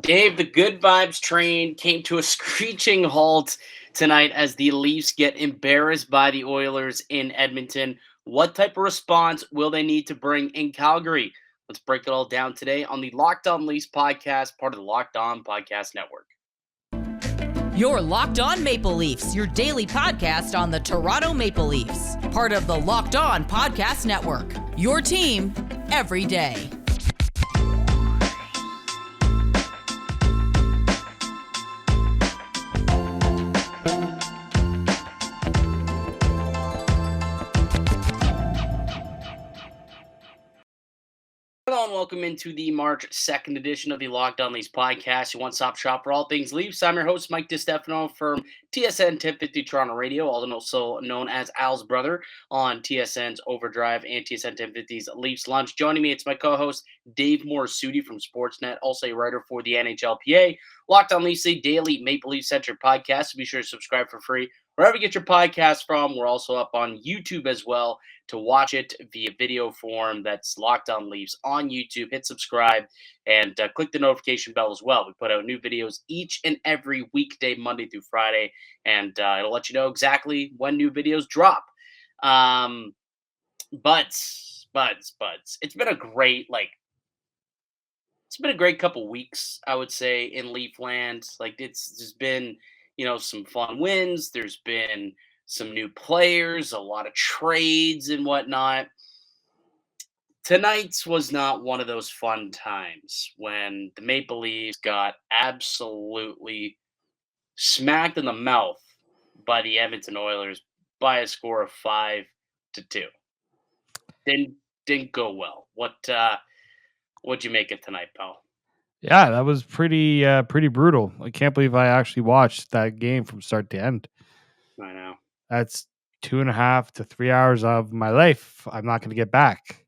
Dave, the good vibes train came to a screeching halt tonight as the Leafs get embarrassed by the Oilers in Edmonton. What type of response will they need to bring in Calgary? Let's break it all down today on the Locked On Leafs podcast, part of the Locked On Podcast Network. You're Locked On Maple Leafs, your daily podcast on the Toronto Maple Leafs, part of the Locked On Podcast Network. Your team every day. Hello and welcome into the March 2nd edition of the Locked On Leafs podcast, your one-stop shop for all things Leafs. I'm your host, Mike DiStefano from TSN 1050 Toronto Radio, also known as Al's brother on TSN's Overdrive and TSN 1050's Leafs Lunch. Joining me, it's my co-host, Dave Morassutti from Sportsnet, also a writer for the NHLPA. Locked On Leafs, a daily Maple Leaf-centric podcast, so be sure to subscribe for free wherever you get your podcast from. We're also up on YouTube as well to watch it via video form. That's Locked On Leafs on YouTube. Hit subscribe and click the notification bell as well. We put out new videos each and every weekday, Monday through Friday, and it'll let you know exactly when new videos drop. Buds. It's been a great couple weeks, I would say, in Leafland. Like it's just been, some fun wins. There's been some new players, a lot of trades and whatnot. Tonight's was not one of those fun times when the Maple Leafs got absolutely smacked in the mouth by the Edmonton Oilers by a score of 5-2. Didn't go well. What'd you make it tonight, pal? Yeah, that was pretty brutal. I can't believe I actually watched that game from start to end. I know. That's 2.5 to 3 hours of my life I'm not going to get back.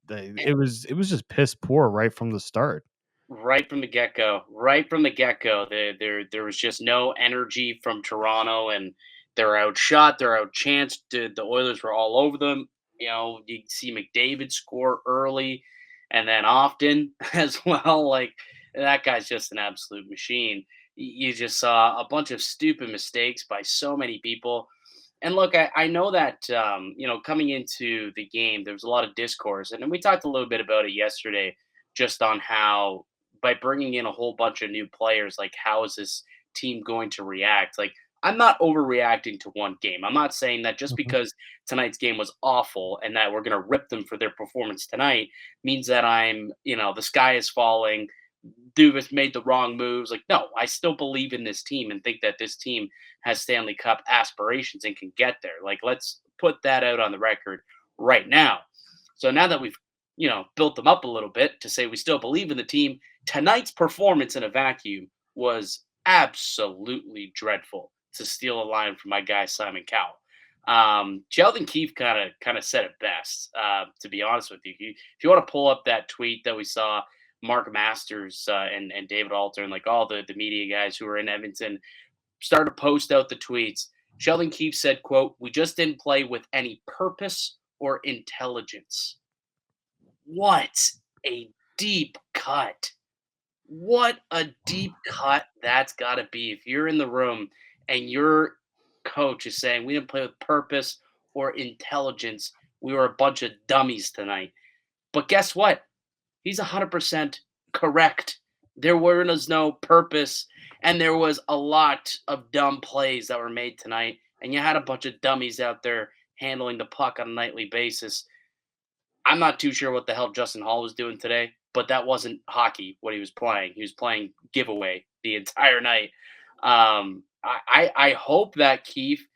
It was just piss poor right from the start. Right from the get-go, there was just no energy from Toronto, and they're outshot, they're outchanced. The Oilers were all over them. You see McDavid score early, and then often as well. Like that guy's just an absolute machine. You just saw a bunch of stupid mistakes by so many people. And look, I know that coming into the game, there was a lot of discourse, and we talked a little bit about it yesterday, just on how by bringing in a whole bunch of new players, like how is this team going to react? Like I'm not overreacting to one game. I'm not saying that just Mhm. because tonight's game was awful and that we're going to rip them for their performance tonight means that the sky is falling. Dubas made the wrong moves. Like, no, I still believe in this team and think that this team has Stanley Cup aspirations and can get there. Like, let's put that out on the record right now. So now that we've, built them up a little bit to say we still believe in the team, tonight's performance in a vacuum was absolutely dreadful, to steal a line from my guy Simon Cowell. Sheldon Keefe kind of said it best. To be honest with you, if you want to pull up that tweet that we saw, Mark Masters and David Alter and like all the media guys who were in Edmonton started to post out the tweets. Sheldon Keefe said, quote, "We just didn't play with any purpose or intelligence." What a deep cut. What a deep cut that's got to be. If you're in the room and your coach is saying, "We didn't play with purpose or intelligence. We were a bunch of dummies tonight." But guess what? He's 100% correct. There was no purpose, and there was a lot of dumb plays that were made tonight, and you had a bunch of dummies out there handling the puck on a nightly basis. I'm not too sure what the hell Justin Holl was doing today, but that wasn't hockey, what he was playing. He was playing giveaway the entire night. I hope that Keefe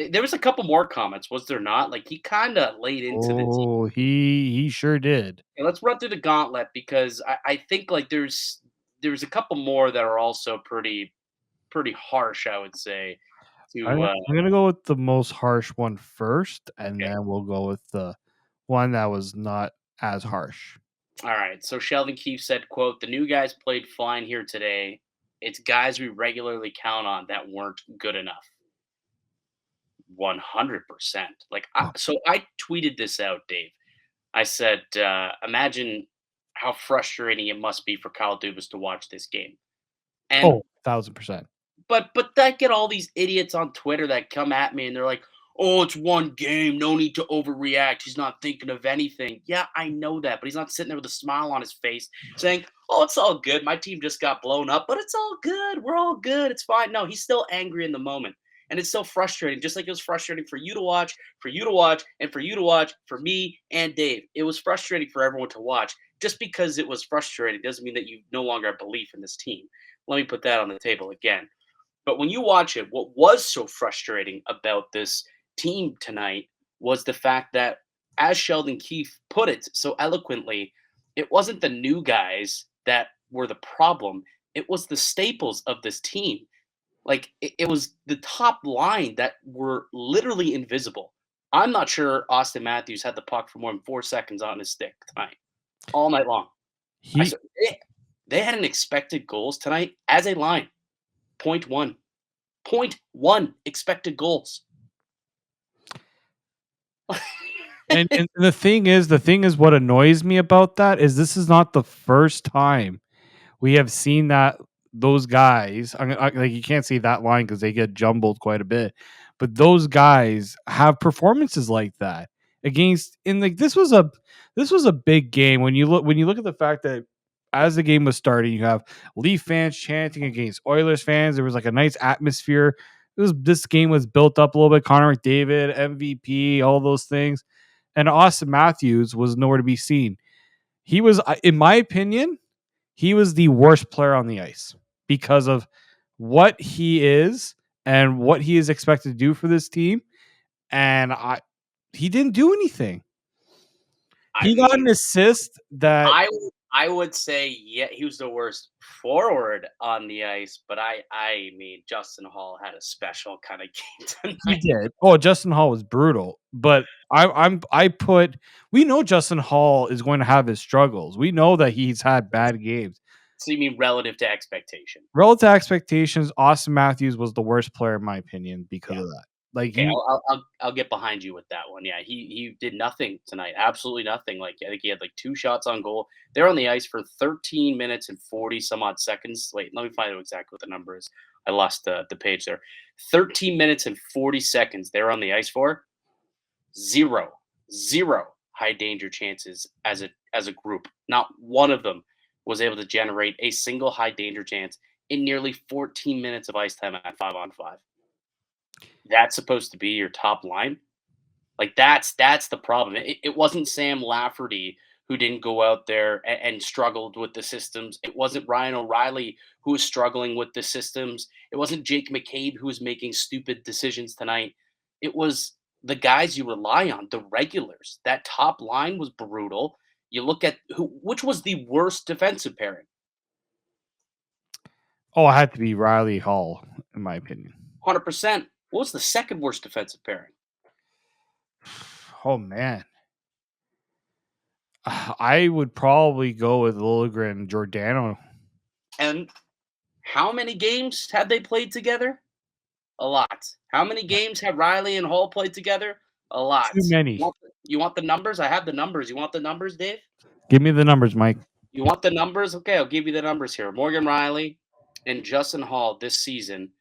there was a couple more comments, was there not? Like, he kinda laid into the team. Oh, he sure did. Yeah, let's run through the gauntlet because I think like there's a couple more that are also pretty harsh, I would say. To I'm gonna go with the most harsh one first, and Okay, then we'll go with the one that was not as harsh. all right. So Sheldon Keefe said, "quote The new guys played fine here today. It's guys we regularly count on that weren't good enough." 100%. So I tweeted this out, Dave. I said, imagine how frustrating it must be for Kyle Dubas to watch this game. And 1,000%. but I get all these idiots on Twitter that come at me and they're like, "Oh, it's one game. No need to overreact. He's not thinking of anything." Yeah, I know that, but he's not sitting there with a smile on his face saying, "Oh, it's all good. My team just got blown up, but it's all good. We're all good. It's fine." No, he's still angry in the moment. And it's so frustrating, just like it was frustrating for you to watch, for you to watch, and for you to watch, for me and Dave. It was frustrating for everyone to watch. Just because it was frustrating doesn't mean that you no longer have belief in this team. Let me put that on the table again. But when you watch it, what was so frustrating about this team tonight was the fact that, as Sheldon Keefe put it so eloquently, it wasn't the new guys that were the problem. It was the staples of this team. Like, it was the top line that were literally invisible. I'm not sure Austin Matthews had the puck for more than 4 seconds on his stick tonight, all night long. He They had an expected goals tonight as a line, point 0.1. 0.1 expected goals. and the thing is what annoys me about that is this is not the first time we have seen that those guys, like you can't see that line because they get jumbled quite a bit, but those guys have performances like that against. And like this was a big game when you look at the fact that as the game was starting, you have Leaf fans chanting against Oilers fans. There was like a nice atmosphere. This game was built up a little bit. Connor McDavid, MVP, all those things, and Austin Matthews was nowhere to be seen. He was, in my opinion, he was the worst player on the ice because of what he is and what he is expected to do for this team. And he didn't do anything. He got an assist that I would say, yeah, he was the worst forward on the ice, but I mean, Justin Holl had a special kind of game he tonight. did. Oh, Justin Holl was brutal, but we know Justin Holl is going to have his struggles. We know that he's had bad games. So you mean relative to expectation? Relative to expectations, Austin Matthews was the worst player in my opinion because of that. Like Okay, I'll get behind you with that one. Yeah, he did nothing tonight. Absolutely nothing. Like, I think he had like 2 shots on goal. They're on the ice for 13 minutes and 40 some odd seconds. Wait, let me find out exactly what the number is. I lost the page there. 13 minutes and 40 seconds they're on the ice for. Zero high danger chances as a group. Not one of them was able to generate a single high danger chance in nearly 14 minutes of ice time at 5-on-5. That's supposed to be your top line. Like, that's the problem. It wasn't Sam Lafferty who didn't go out there and struggled with the systems. It wasn't Ryan O'Reilly who was struggling with the systems. It wasn't Jake McCabe who was making stupid decisions tonight. It was the guys you rely on, the regulars. That top line was brutal. You look at which was the worst defensive pairing. Oh, it had to be Rielly-Holl, in my opinion. 100%. What was the second worst defensive pairing? Oh man, I would probably go with Liljegren and Giordano. And how many games have they played together? A lot. How many games have Rielly and Holl played together? A lot. Too many. You want the numbers? I have the numbers. You want the numbers, Dave? Give me the numbers, Mike. You want the numbers? Okay, I'll give you the numbers here. Morgan Rielly and Justin Holl this season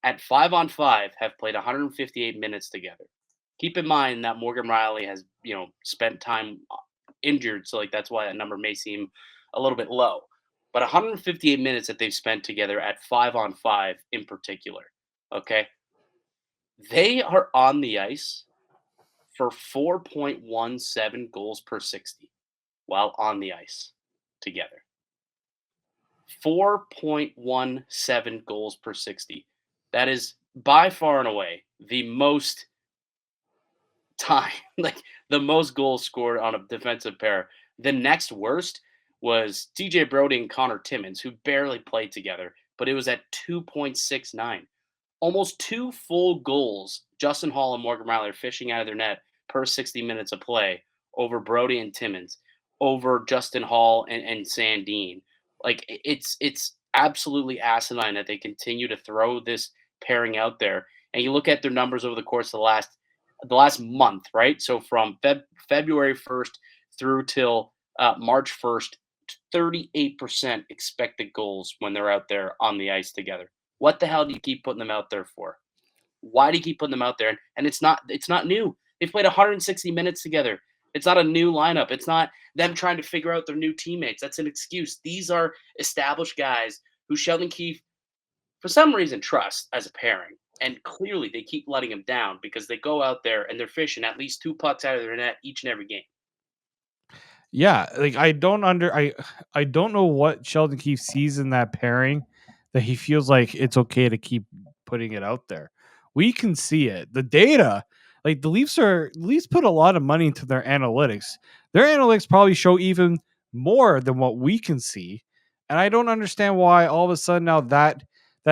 at 5-on-5 have played 158 minutes together. Keep in mind that Morgan Rielly has, spent time injured, so like that's why that number may seem a little bit low. But 158 minutes that they've spent together at 5-on-5 in particular. Okay. They are on the ice for 4.17 goals per 60 while on the ice together. 4.17 goals per 60. That is by far and away the most time, like the most goals scored on a defensive pair. The next worst was TJ Brody and Connor Timmins, who barely played together, but it was at 2.69. Almost 2 full goals Justin Holl and Morgan Rielly are fishing out of their net per 60 minutes of play over Brody and Timmins, over Justin Holl and Sandin. Like, it's absolutely asinine that they continue to throw this pairing out there. And you look at their numbers over the course of the last month, right? So from February 1st through till March 1st, 38% expected goals when they're out there on the ice together. What the hell do you keep putting them out there for? Why do you keep putting them out there? And it's not new. They've played 160 minutes together. It's not a new lineup. It's not them trying to figure out their new teammates. That's an excuse. These are established guys who Sheldon Keefe, for some reason, trusts as a pairing. And clearly they keep letting him down because they go out there and they're fishing at least 2 pucks out of their net each and every game. Yeah, like I don't know what Sheldon Keefe sees in that pairing that he feels like it's okay to keep putting it out there. We can see it. The data, like the Leafs put a lot of money into their analytics. Their analytics probably show even more than what we can see. And I don't understand why all of a sudden now that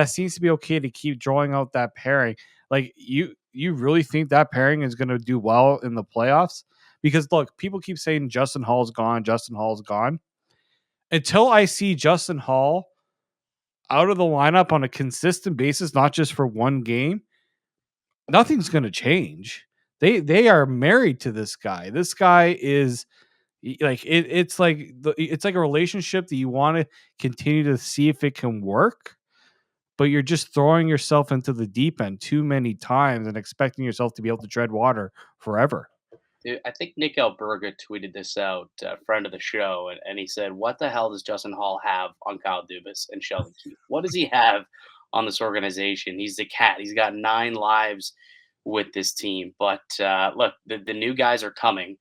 seems to be okay to keep drawing out that pairing. Like you really think that pairing is going to do well in the playoffs? Because look, people keep saying Justin Hall's gone, Justin Hall's gone. Until I see Justin Hall out of the lineup on a consistent basis, not just for one game, nothing's going to change. They are married to this guy. This guy is like it's like a relationship that you want to continue to see if it can work, but you're just throwing yourself into the deep end too many times and expecting yourself to be able to tread water forever. Dude, I think Nick Alberga tweeted this out, a friend of the show, and he said, "What the hell does Justin Hall have on Kyle Dubas and Sheldon Keefe? What does he have on this organization? He's the cat. He's got 9 lives with this team. But look, the new guys are coming.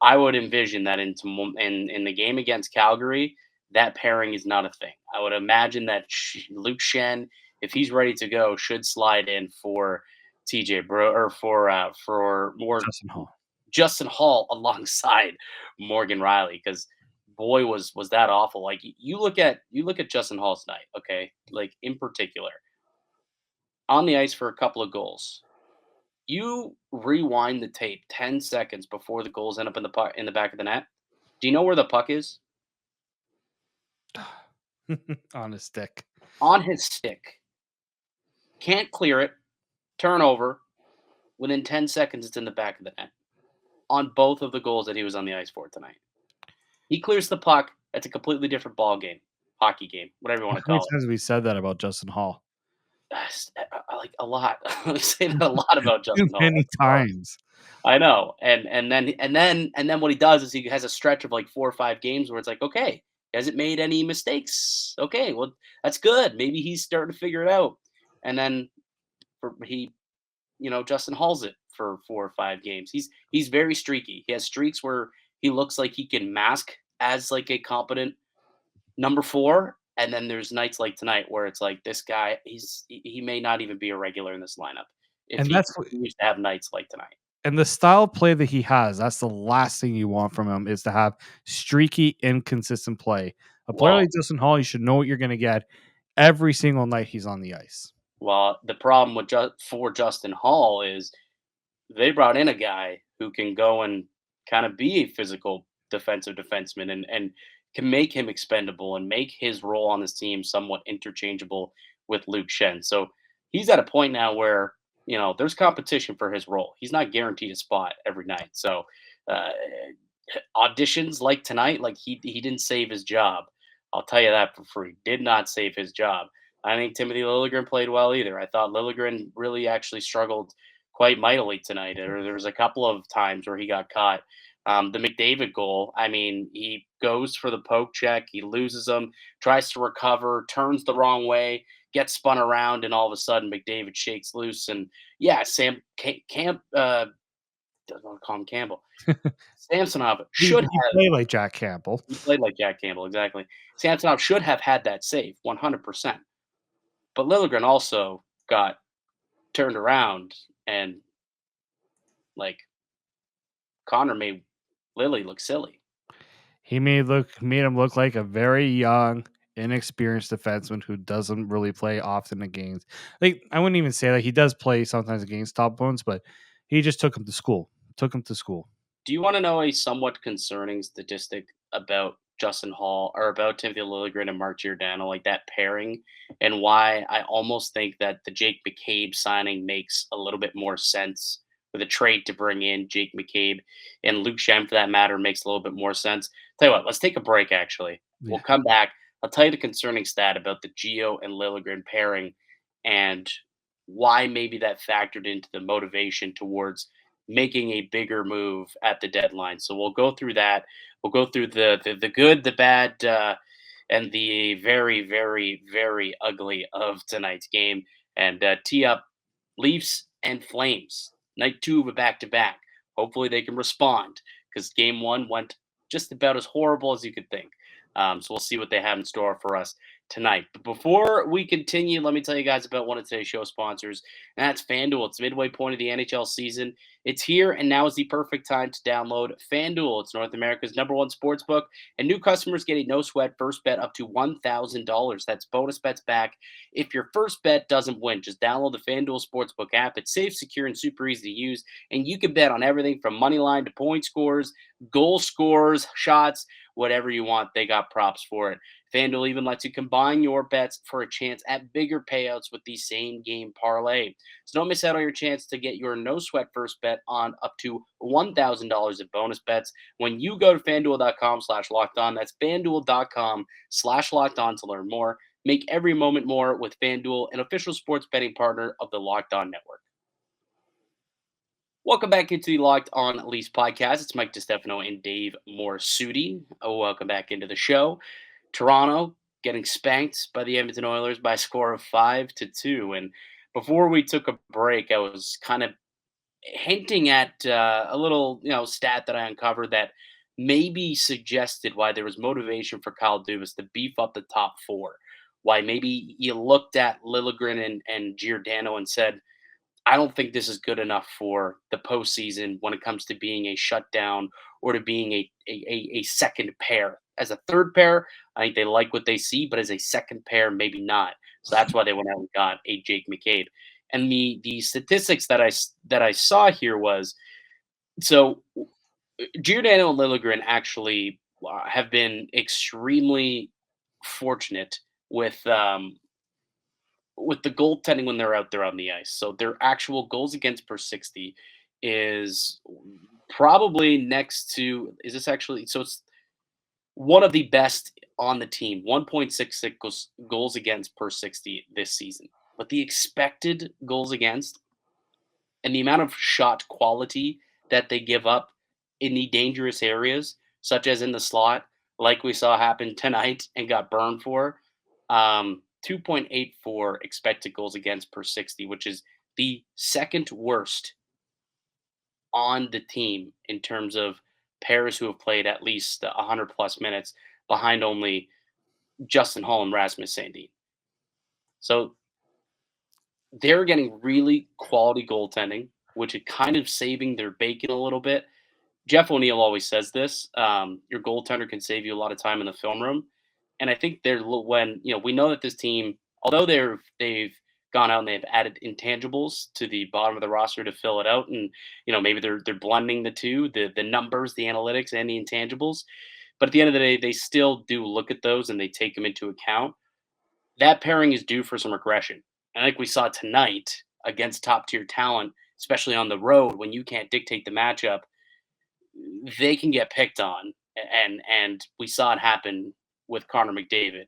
I would envision that in the game against Calgary, that pairing is not a thing. I would imagine that Luke Shen, if he's ready to go, should slide in for TJ Bro or for more Justin Hall. Justin Hall alongside Morgan Rielly because boy was that awful. Like you look at Justin Hall's night, okay? Like in particular, on the ice for a couple of goals. You rewind the tape 10 seconds before the goals end up in the back of the net. Do you know where the puck is? On a stick. On his stick. Can't clear it. Turnover. Within 10 seconds, it's in the back of the net. On both of the goals that he was on the ice for tonight. He clears the puck. It's a completely different ball game, hockey game, whatever you want to How many call it. times have we said that about Justin Hall? Like a lot. I say that a lot about Too Justin Hall. many times. I know. And then what he does is he has a stretch of like 4 or 5 games where it's like, okay, he hasn't made any mistakes. Okay, well that's good. Maybe he's starting to figure it out. And then Justin Hall's it for 4 or 5 games. He's very streaky. He has streaks where he looks like he can mask as like a competent number 4, and then there's nights like tonight where it's like this guy, he may not even be a regular in this lineup if And he that's what continues to have nights like tonight. and the style of play that he has, that's the last thing you want from him is to have streaky, inconsistent play. A player Well, like Justin Hall, you should know what you're going to get every single night he's on the ice. well, the problem with for Justin Hall is they brought in a guy who can go and kind of be a physical defensive defenseman and can make him expendable and make his role on this team somewhat interchangeable with Luke Shen. So he's at a point now where there's competition for his role. He's not guaranteed a spot every night. So uh, auditions like tonight, like he didn't save his job. I'll tell you that for free. Did not save his job. I think Timothy Liljegren played well either. I thought Liljegren really actually struggled quite mightily tonight. There was a couple of times where he got caught. The McDavid goal, I mean, he goes for the poke check, he loses them, tries to recover, turns the wrong way, gets spun around, and all of a sudden McDavid shakes loose. And yeah, Sam Camp, doesn't want to call him Campbell. Samsonov should He have. played like Jack Campbell. He played like Jack Campbell, exactly. Samsonov should have had that save, 100%. But Liljegren also got turned around and like Connor made Lily look silly. He made him look like a very young, inexperienced defenseman who doesn't really play often in games. Like I wouldn't even say that he does play sometimes against top opponents, but he just took him to school. Took him to school. Do you want to know a somewhat concerning statistic about Justin Hall or about Timothy Liljegren and Mark Giordano, like that pairing, and why I almost think that the Jake McCabe signing makes a little bit more sense with a trade to bring in Jake McCabe and Luke Shem for that matter makes a little bit more sense. Tell you what, let's take a break actually. We'll Yeah. come back. I'll tell you the concerning stat about the Geo and Liljegren pairing and why maybe that factored into the motivation towards making a bigger move at the deadline. So we'll go through that. We'll go through the good, the bad, and the very, very, very ugly of tonight's game and tee up Leafs and Flames. Night two of a back to back. Hopefully they can respond because game one went just about as horrible as you could think. So we'll see what they have in store for us tonight. But before we continue, let me tell you guys about one of today's show sponsors, and that's FanDuel. It's the midway point of the NHL season. It's here, and now is the perfect time to download FanDuel. It's North America's #1 sports book, and new customers get a no-sweat first bet up to $1,000. That's bonus bets back if your first bet doesn't win. Just download the FanDuel Sportsbook app. It's safe, secure, and super easy to use, and you can bet on everything from money line to point scores, goal scores, shots, whatever you want. They got props for it. FanDuel even lets you combine your bets for a chance at bigger payouts with the same game parlay. So don't miss out on your chance to get your no sweat first bet on up to $1,000 in bonus bets when you go to fanduel.com/locked on. That's fanduel.com/locked on to learn more. Make every moment more with FanDuel, an official sports betting partner of the Locked On Network. Welcome back into the Locked On Leafs podcast. It's Mike DiStefano and Dave Morassutti. Welcome back into the show. Toronto getting spanked by the Edmonton Oilers by a score of 5-2. And before we took a break, I was kind of hinting at a little, stat that I uncovered that maybe suggested why there was motivation for Kyle Dubas to beef up the top four. Why maybe you looked at Liljegren and Giordano and said, I don't think this is good enough for the postseason when it comes to being a shutdown or to being a second pair. As a third pair, I think they like what they see, but as a second pair, maybe not. So that's why they went out and got a Jake McCabe. And the statistics that I saw here was so Giordano and Liljegren actually have been extremely fortunate with the goaltending when they're out there on the ice. So their actual goals against per 60 is probably next to is this actually so it's one of the best on the team, 1.66 goals against per 60 this season. But the expected goals against and the amount of shot quality that they give up in the dangerous areas, such as in the slot, like we saw happen tonight and got burned for, 2.84 expected goals against per 60, which is the second worst on the team in terms of pairs who have played at least 100 plus minutes behind only Justin Holl and Rasmus Sandin. So they're getting really quality goaltending, which is kind of saving their bacon a little bit. Jeff O'Neill always says this: your goaltender can save you a lot of time in the film room. And I think they're when we know that this team, although they've gone out and they've added intangibles to the bottom of the roster to fill it out, and maybe they're blending the two, the numbers, the analytics, and the intangibles. But at the end of the day, they still do look at those and they take them into account. That pairing is due for some regression. And like we saw tonight against top tier talent, especially on the road when you can't dictate the matchup, they can get picked on. And we saw it happen with Connor McDavid.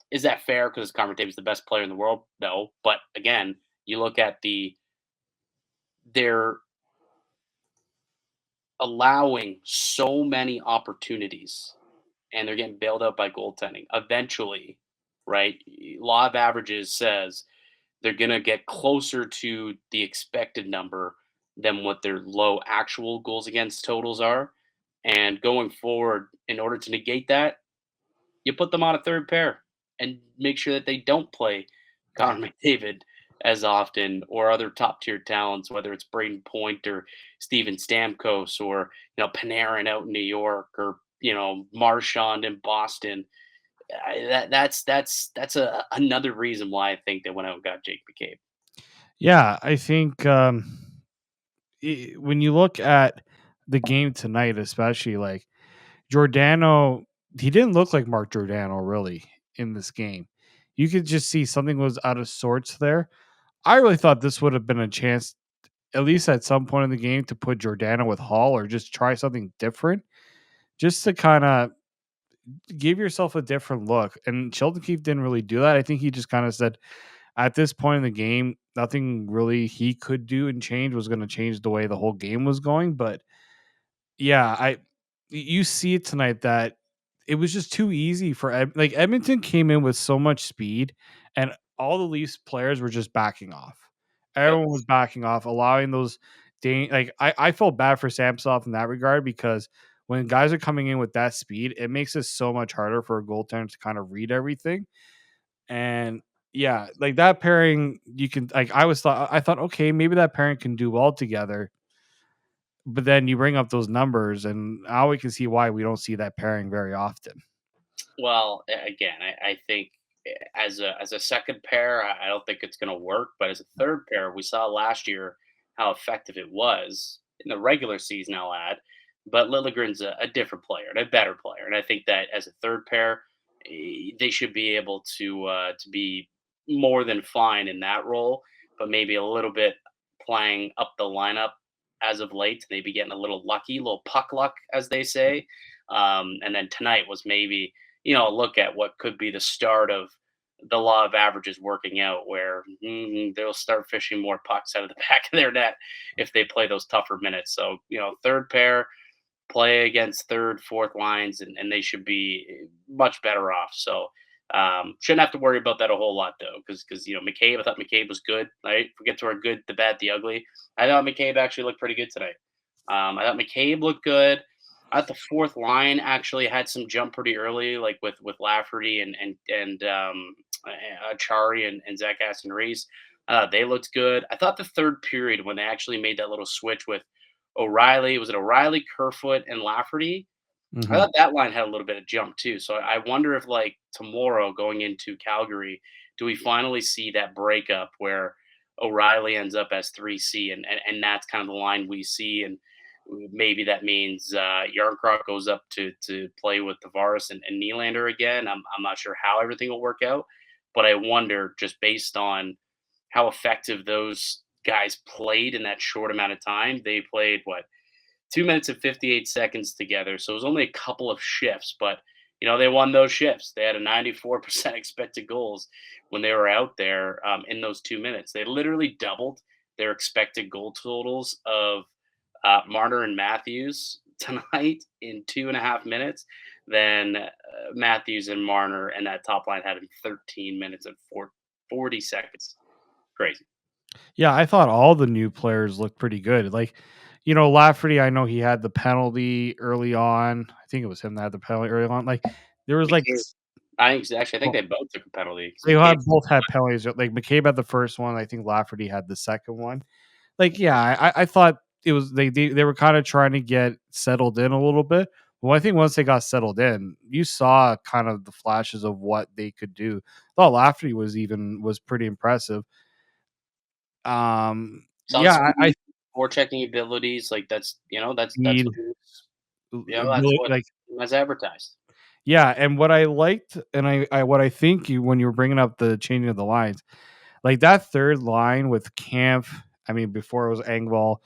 Is that fair because Connor McDavid's the best player in the world? No. But again, you look at they're allowing so many opportunities and they're getting bailed out by goaltending. Eventually, right? Law of averages says they're going to get closer to the expected number than what their low actual goals against totals are. And going forward, in order to negate that, you put them on a third pair and make sure that they don't play Connor McDavid as often or other top tier talents, whether it's Braden Point or Steven Stamkos or Panarin out in New York or Marchand in Boston. That's another reason why I think they went out and got Jake McCabe. Yeah, I think when you look at the game tonight, especially like Giordano, he didn't look like Mark Giordano really in this game. You could just see something was out of sorts there. I really thought this would have been a chance, at least at some point in the game, to put Giordano with Holl or just try something different, just to kind of give yourself a different look. And Sheldon Keefe didn't really do that. I think he just kind of said at this point in the game, nothing really he could do and change was going to change the way the whole game was going. But yeah, you see it tonight that it was just too easy for like Edmonton came in with so much speed, and all the Leafs players were just backing off. Yep. Everyone was backing off, allowing those like I felt bad for Samsonov in that regard because when guys are coming in with that speed, it makes it so much harder for a goaltender to kind of read everything. And yeah, like that pairing, you can like I thought okay, maybe that pairing can do well together, but then you bring up those numbers, and now we can see why we don't see that pairing very often. Well, again, I think as a second pair, I don't think it's going to work. But as a third pair, we saw last year how effective it was in the regular season. I'll add, but Liljegren's a different player and a better player, and I think that as a third pair, they should be able to be more than fine in that role, but maybe a little bit playing up the lineup as of late. Maybe getting a little lucky, a little puck luck, as they say. And then tonight was maybe look at what could be the start of the law of averages working out, where they'll start fishing more pucks out of the back of their net if they play those tougher minutes. So, third pair play against third, fourth lines, and they should be much better off. So, shouldn't have to worry about that a whole lot though, because McCabe, I thought McCabe was good. Right, forget to our good, the bad, the ugly. I thought McCabe actually looked pretty good tonight. I thought McCabe looked good. I thought the fourth line actually had some jump pretty early, like with Lafferty and Achari and Zach Aston Reese. They looked good. I thought the third period when they actually made that little switch with O'Reilly, was it O'Reilly, Kerfoot, and Lafferty? I Mhm. thought that line had a little bit of jump too. So I wonder if like tomorrow going into Calgary, do we finally see that breakup where O'Reilly ends up as 3C and that's kind of the line we see, and maybe that means Yarncroc goes up to play with Tavares and Nylander again. I'm not sure how everything will work out, but I wonder just based on how effective those guys played in that short amount of time. They played what 2 minutes and 58 seconds together. So it was only a couple of shifts, but they won those shifts. They had a 94% expected goals when they were out there in those 2 minutes. They literally doubled their expected goal totals of Marner and Matthews tonight in 2.5 minutes. Then Matthews and Marner and that top line had in 13 minutes and 40 seconds. Crazy. Yeah, I thought all the new players looked pretty good. Like, Lafferty, I know he had the penalty early on. I think it was him that had the penalty early on. Like, there was like McCabe, I think well, they both took a penalty because they McCabe. had both had penalties. Like McCabe had the first one. I think Lafferty had the second one. Like, yeah, I thought it was they were kind of trying to get settled in a little bit. Well, I think once they got settled in, you saw kind of the flashes of what they could do. I thought Lafferty was pretty impressive. Saw Yeah, some I forechecking abilities, like that's need what that's what like was advertised. yeah, and what I liked, and I what I think you when you were bringing up the changing of the lines, like that third line with Camp. I mean, before it was Engvall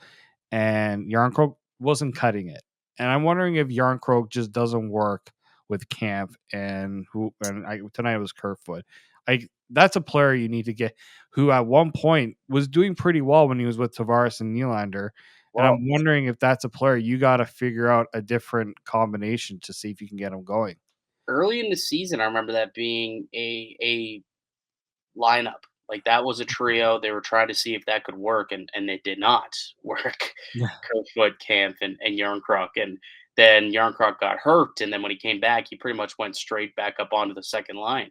and Yarncroke wasn't cutting it. And I'm wondering if Yarncroke just doesn't work with Camp tonight it was Kerfoot. That's a player you need to get who at one point was doing pretty well when he was with Tavares and Nylander. And Well, I'm wondering if that's a player you got to figure out a different combination to see if you can get him going. early in the season, I remember that being a lineup. Like that was a trio. They were trying to see if that could work, and it did not work. Yeah. Kerfoot, Camp, and Yarncroc, and then Yarncroc got hurt, and then when he came back, he pretty much went straight back up onto the second line.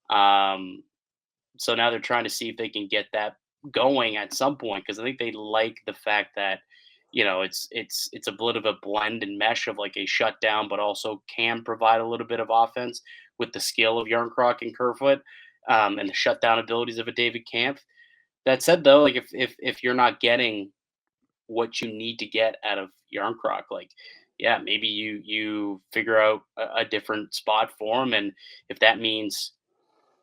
Um, so now they're trying to see if they can get that going at some point because I think they like the fact that it's a bit of a blend and mesh of like a shutdown, but also can provide a little bit of offense with the skill of Yarncroc and Kerfoot, and the shutdown abilities of a David Camp. That said, though, like if you're not getting what you need to get out of Yarncroc, like yeah, maybe you figure out a different spot for him, and if that means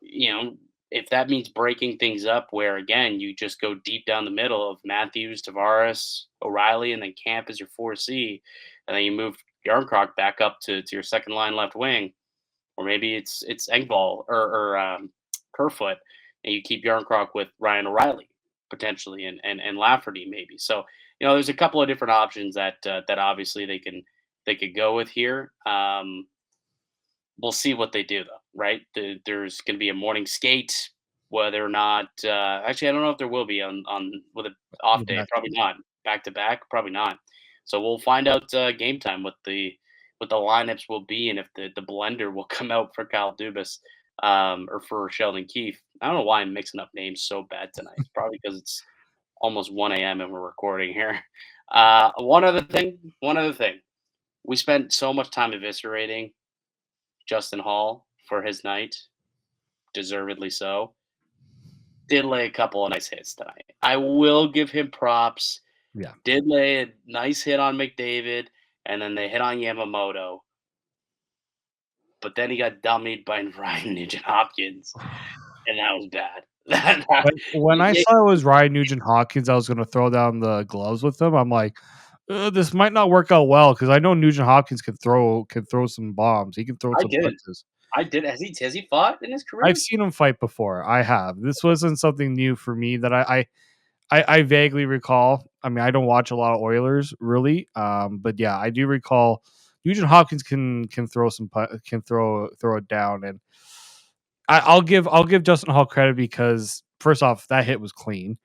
you know, if that means breaking things up where again you just go deep down the middle of Matthews, Tavares, O'Reilly, and then Camp as your 4C, and then you move Yarncroc back up to your second line left wing, or maybe it's Engvall or Kerfoot, and you keep Yarncroc with Ryan O'Reilly potentially, and Lafferty maybe. So there's a couple of different options that obviously they could go with here. We'll see what they do though, right? There's going to be a morning skate, whether or not. Actually, I don't know if there will be on with an off with day. that. Probably not. Back to back, probably not. So we'll find out game time what the lineups will be, and if the blender will come out for Kyle Dubas or for Sheldon Keefe. I don't know why I'm mixing up names so bad tonight. It's probably because it's almost 1 a.m. and we're recording here. One other thing. We spent so much time eviscerating Justin Holl for his night, deservedly so. Did lay a couple of nice hits tonight. I will give him props. Yeah. Did lay a nice hit on McDavid, and then they hit on Yamamoto. But then he got dummied by Ryan Nugent Hopkins, and that was bad. When I saw it was Ryan Nugent Hopkins, I was going to throw down the gloves with him. I'm like, this might not work out well because I know Nugent Hopkins can throw some bombs. He can throw I some did. punches. I did. Has he fought in his career? I've seen him fight before. I have. This wasn't something new for me that I vaguely recall. I mean, I don't watch a lot of Oilers really, but yeah, I do recall Nugent Hopkins can throw can throw it down, and I'll give Justin Hall credit because first off, that hit was clean,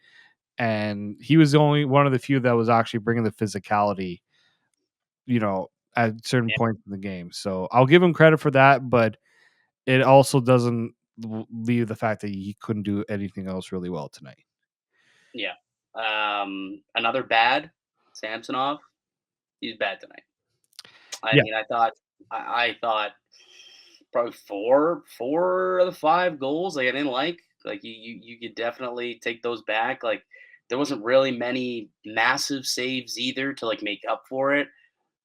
and he was the only one of the few that was actually bringing the physicality, at certain Yeah. points in the game. So I'll give him credit for that, but it also doesn't leave the fact that he couldn't do anything else really well tonight. Yeah. Another bad Samsonov. He's bad tonight. I Yeah. mean, I thought probably four of the 5 goals like I didn't like. Like you could definitely take those back. Like there wasn't really many massive saves either to like make up for it.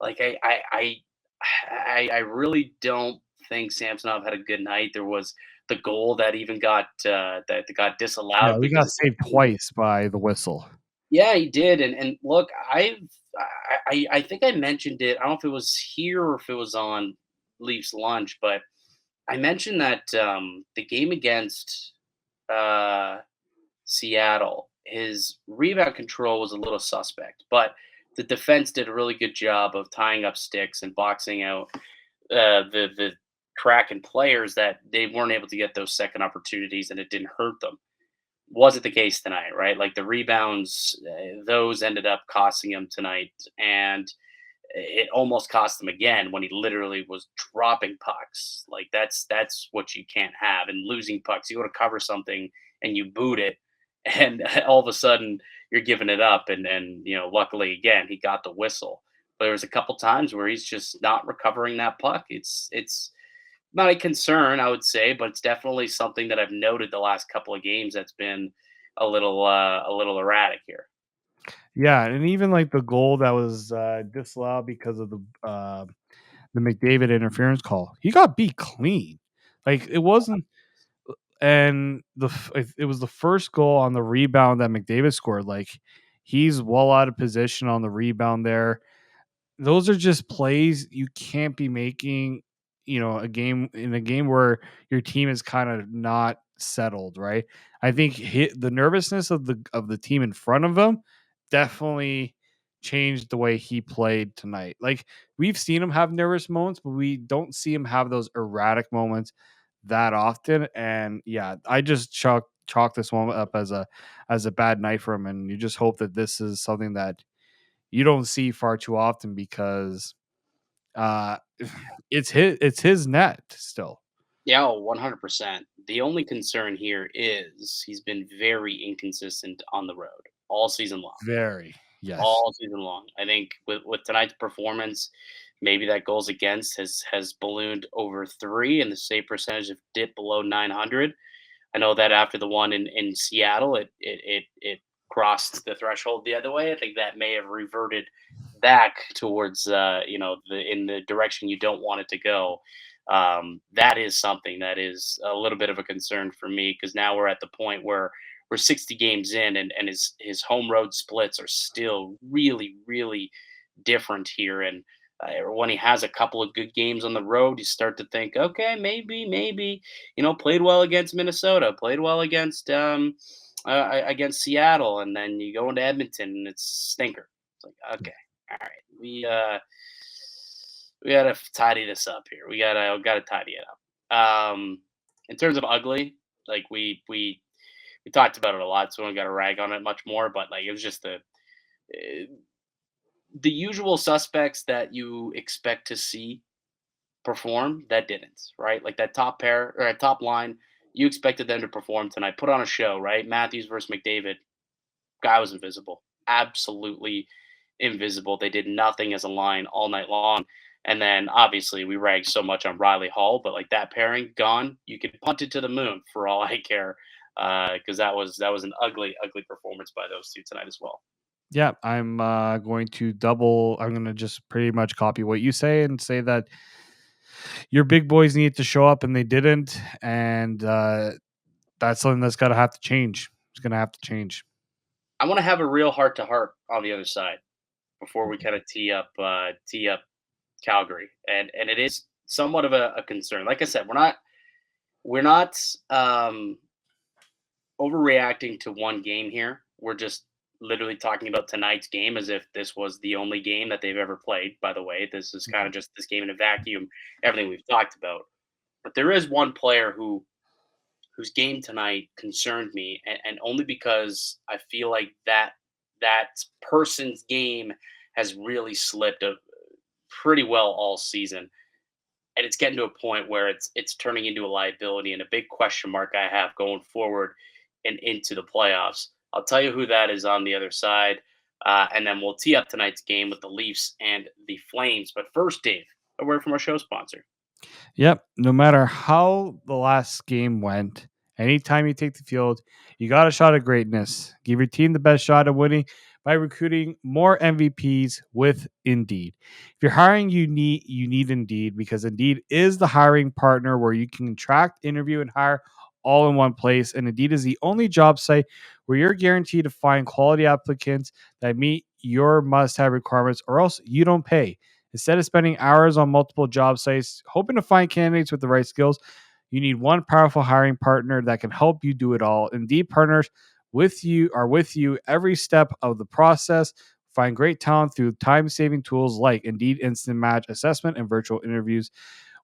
Like I really don't think Samsonov had a good night. There was the goal that even that got Yeah, disallowed we got because saved twice by the whistle. yeah, he did. And look, I think I mentioned it. I don't know if it was here or if it was on Leafs lunch, but I mentioned that the game against uh, Seattle, his rebound control was a little suspect, but the defense did a really good job of tying up sticks and boxing out the Kraken players that they weren't able to get those second opportunities, and it didn't hurt them. Wasn't the case tonight, right? Like the rebounds, those ended up costing him tonight, and it almost cost him again when he literally was dropping pucks. Like that's what you can't have. And losing pucks, you go to cover something and you boot it, and all of a sudden you're giving it up. And luckily again he got the whistle. But there was a couple times where he's just not recovering that puck. It's not a concern, I would say, but it's definitely something that I've noted the last couple of games that's been a little erratic here. Yeah, and even like the goal that was disallowed because of the McDavid interference call, he got beat clean. Like it wasn't, and it was the first goal on the rebound that McDavid scored. Like he's well out of position on the rebound there. Those are just plays you can't be making, a game where your team is kind of not settled, right? I think the nervousness of the team in front of him definitely changed the way he played tonight. Like we've seen him have nervous moments, but we don't see him have those erratic moments that often. And yeah, I just chalk this one up as a bad night for him, and you just hope that this is something that you don't see far too often because uh it's his net still. Yeah, 100%. The only concern here is he's been very inconsistent on the road all season long. Very. Yes. All season long. I think with tonight's performance, maybe that goals against has ballooned over 3 and the save percentage have dipped below 900. I know that after the one in Seattle, it crossed the threshold the other way. I think that may have reverted back towards in the direction you don't want it to go. That is something that is a little bit of a concern for me because now we're at the point where we're 60 games in and his home road splits are still really different here. And When he has a couple of good games on the road, you start to think, okay, maybe, played well against Minnesota, played well against Seattle, and then you go into Edmonton and it's stinker. It's like, okay, all right, we gotta tidy this up here. We gotta tidy it up. In terms of ugly, like we talked about it a lot, so we don't got to rag on it much more. But like it was just the usual suspects that you expect to see perform that didn't, right? Like that top pair or top line, you expected them to perform tonight, put on a show, right? Matthews versus McDavid, guy was invisible, absolutely invisible. They did nothing as a line all night long. And then obviously we ragged so much on Rielly-Holl, but like that pairing gone, you could punt it to the moon for all I care, because that was an ugly, ugly performance by those two tonight as well. Yeah, I'm going to double. I'm going to just pretty much copy what you say and say that your big boys need to show up and they didn't, and that's something that's got to have to change. It's going to have to change. I want to have a real heart to heart on the other side before we kind of tee up Calgary, and it is somewhat of a concern. Like I said, we're not overreacting to one game here. We're just literally talking about tonight's game as if this was the only game that they've ever played. By the way, this is kind of just this game in a vacuum, everything we've talked about. But there is one player whose game tonight concerned me, and only because I feel like that person's game has really slipped pretty well all season, and it's getting to a point where it's turning into a liability and a big question mark I have going forward and into the playoffs. I'll tell you who that is on the other side, and then we'll tee up tonight's game with the Leafs and the Flames. But first, Dave, a word from our show sponsor. Yep. No matter how the last game went, anytime you take the field, you got a shot at greatness. Give your team the best shot at winning by recruiting more MVPs with Indeed. If you're hiring, you need Indeed, because Indeed is the hiring partner where you can attract, interview, and hire all in one place. And Indeed is the only job site where you're guaranteed to find quality applicants that meet your must-have requirements, or else you don't pay. Instead of spending hours on multiple job sites hoping to find candidates with the right skills, you need one powerful hiring partner that can help you do it all. Indeed partners with you every step of the process. Find great talent through time-saving tools like Indeed Instant Match Assessment and virtual interviews.